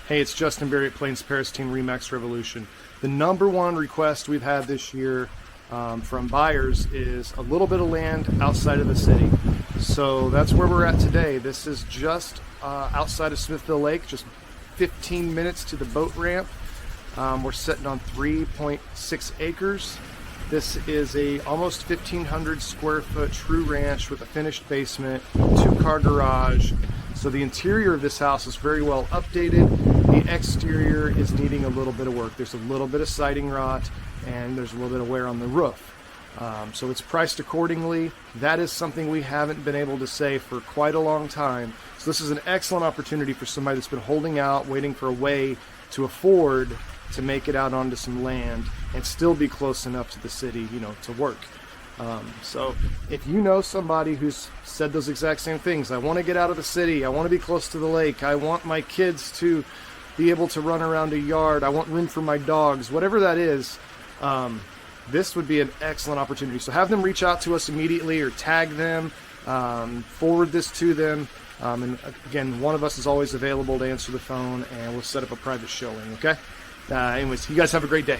Hey, it's Justin Berry at Plains Paris Team Remax Revolution. The number one request we've had this year from buyers is a little bit of land outside of the city. So that's where we're at today. This is just outside of Smithville Lake, just 15 minutes to the boat ramp. We're sitting on 3.6 acres. This is a almost 1,500 square foot true ranch with a finished basement, 2-car garage. So the interior of this house is very well updated. The exterior is needing a little bit of work. There's a little bit of siding rot and there's a little bit of wear on the roof. So it's priced accordingly. That is something we haven't been able to say for quite a long time. So this is an excellent opportunity for somebody that's been holding out, waiting for a way to afford to make it out onto some land and still be close enough to the city, you know, to work. So if you know somebody who's said those exact same things, I want to get out of the city, I want to be close to the lake, I want my kids to be able to run around a yard, I want room for my dogs, whatever that is, this would be an excellent opportunity. So have them reach out to us immediately or tag them, forward this to them. And again, one of us is always available to answer the phone and we'll set up a private showing, okay? Anyways, you guys have a great day.